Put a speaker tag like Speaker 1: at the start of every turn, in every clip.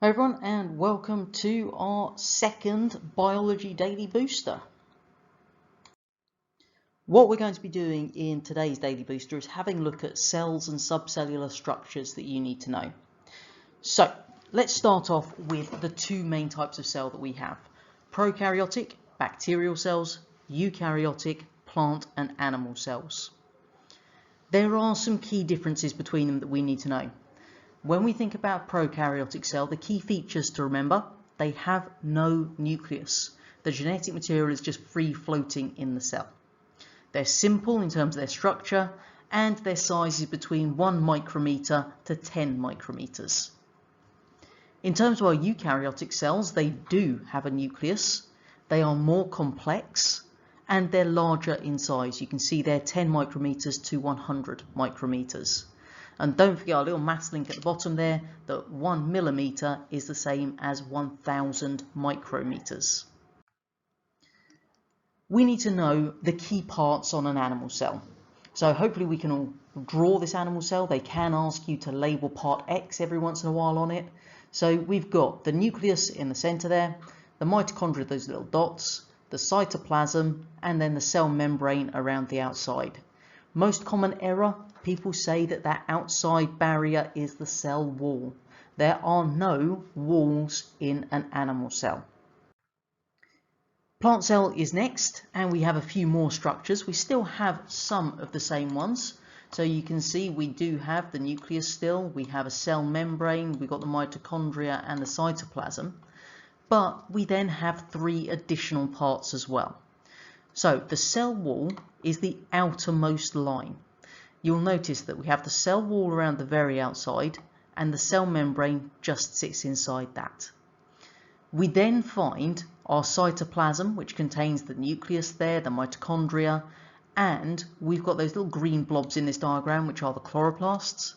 Speaker 1: Hi everyone, and welcome to our second Biology Daily Booster. What we're going to be doing in today's Daily Booster is having a look at cells and subcellular structures that you need to know. So let's start off with the two main types of cell that we have: prokaryotic, bacterial cells, eukaryotic, plant and animal cells. There are some key differences between them that we need to know. When we think about prokaryotic cell, the key features to remember: they have no nucleus. The genetic material is just free floating in the cell. They're simple in terms of their structure, and their size is between 1 micrometer to 10 micrometers. In terms of our eukaryotic cells, they do have a nucleus. They are more complex and they're larger in size. You can see they're 10 micrometers to 100 micrometers. And don't forget our little maths link at the bottom there, that 1 millimeter is the same as 1000 micrometers. We need to know the key parts on an animal cell. So hopefully we can all draw this animal cell. They can ask you to label part X every once in a while on it. So we've got the nucleus in the center there, the mitochondria, those little dots, the cytoplasm, and then the cell membrane around the outside. Most common error: people say that that outside barrier is the cell wall. There are no walls in an animal cell. Plant cell is next, and we have a few more structures. We still have some of the same ones. So you can see we do have the nucleus still, we have a cell membrane, we've got the mitochondria and the cytoplasm, but we then have 3 additional parts as well. So the cell wall is the outermost line. You'll notice that we have the cell wall around the very outside, and the cell membrane just sits inside that. We then find our cytoplasm, which contains the nucleus there, the mitochondria, and we've got those little green blobs in this diagram, which are the chloroplasts.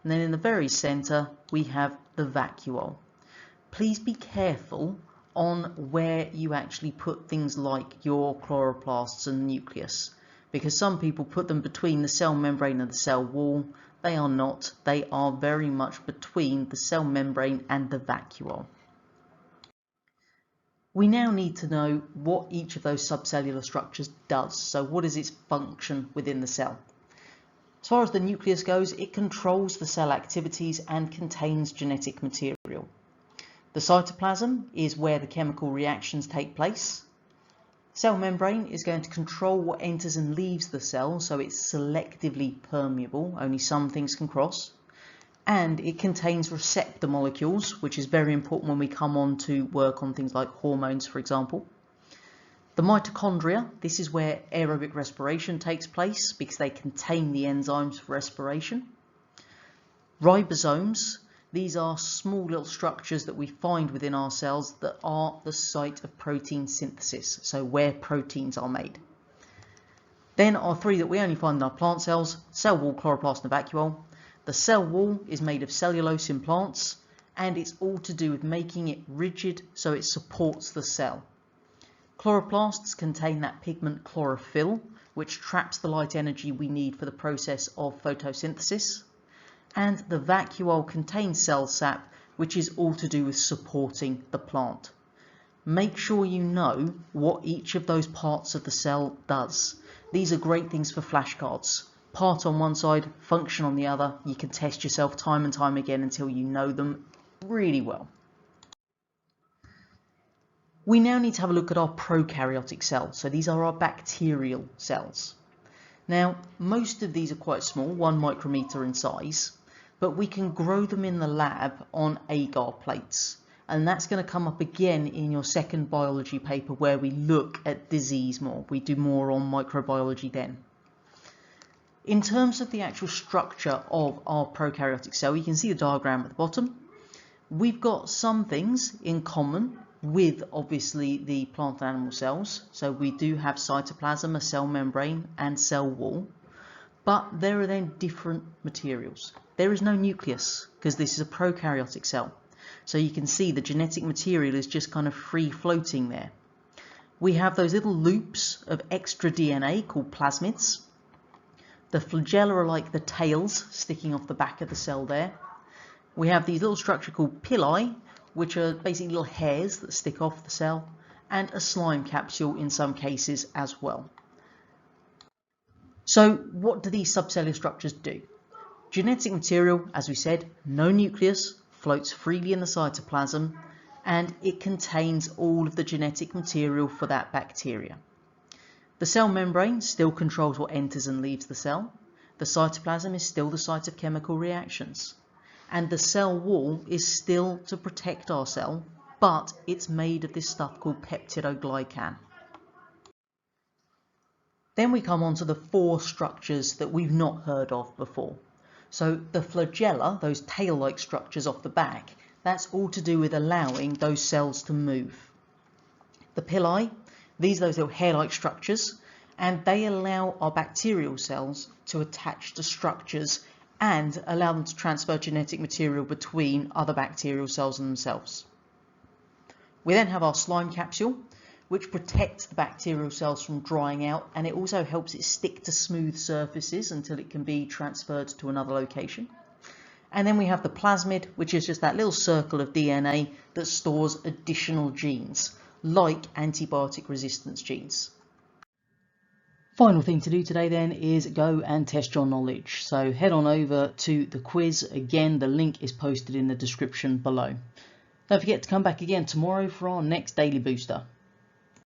Speaker 1: And then in the very center, we have the vacuole. Please be careful on where you actually put things like your chloroplasts and nucleus, because some people put them between the cell membrane and the cell wall. They are not. They are very much between the cell membrane and the vacuole. We now need to know what each of those subcellular structures does. So what is its function within the cell? As far as the nucleus goes, it controls the cell activities and contains genetic material. The cytoplasm is where the chemical reactions take place. Cell membrane is going to control what enters and leaves the cell, so it's selectively permeable, only some things can cross. And it contains receptor molecules, which is very important when we come on to work on things like hormones, for example. The mitochondria, this is where aerobic respiration takes place because they contain the enzymes for respiration. Ribosomes, these are small little structures that we find within our cells that are the site of protein synthesis, so where proteins are made. Then our 3 that we only find in our plant cells: cell wall, chloroplast and vacuole. The cell wall is made of cellulose in plants, and it's all to do with making it rigid so it supports the cell. Chloroplasts contain that pigment chlorophyll, which traps the light energy we need for the process of photosynthesis. And the vacuole contains cell sap, which is all to do with supporting the plant. Make sure you know what each of those parts of the cell does. These are great things for flashcards. Part on one side, function on the other. You can test yourself time and time again until you know them really well. We now need to have a look at our prokaryotic cells. So these are our bacterial cells. Now, most of these are quite small, 1 micrometer in size, but we can grow them in the lab on agar plates. And that's going to come up again in your second biology paper, where we look at disease more. We do more on microbiology then. In terms of the actual structure of our prokaryotic cell, you can see the diagram at the bottom. We've got some things in common with, obviously, the plant and animal cells. So we do have cytoplasm, a cell membrane and cell wall, but there are then different materials. There is no nucleus because this is a prokaryotic cell. So you can see the genetic material is just kind of free floating there. We have those little loops of extra DNA called plasmids. The flagella are like the tails sticking off the back of the cell there. We have these little structures called pili, which are basically little hairs that stick off the cell, and a slime capsule in some cases as well. So what do these subcellular structures do? Genetic material, as we said, no nucleus, floats freely in the cytoplasm, and it contains all of the genetic material for that bacteria. The cell membrane still controls what enters and leaves the cell. The cytoplasm is still the site of chemical reactions. And the cell wall is still to protect our cell, but it's made of this stuff called peptidoglycan. Then we come on to the 4 structures that we've not heard of before. So the flagella, those tail-like structures off the back, that's all to do with allowing those cells to move. The pili, these are those little hair-like structures, and they allow our bacterial cells to attach to structures and allow them to transfer genetic material between other bacterial cells and themselves. We then have our slime capsule, which protects the bacterial cells from drying out, and it also helps it stick to smooth surfaces until it can be transferred to another location. And then we have the plasmid, which is just that little circle of DNA that stores additional genes, like antibiotic resistance genes. Final thing to do today then is go and test your knowledge. So head on over to the quiz. Again, the link is posted in the description below. Don't forget to come back again tomorrow for our next Daily Booster.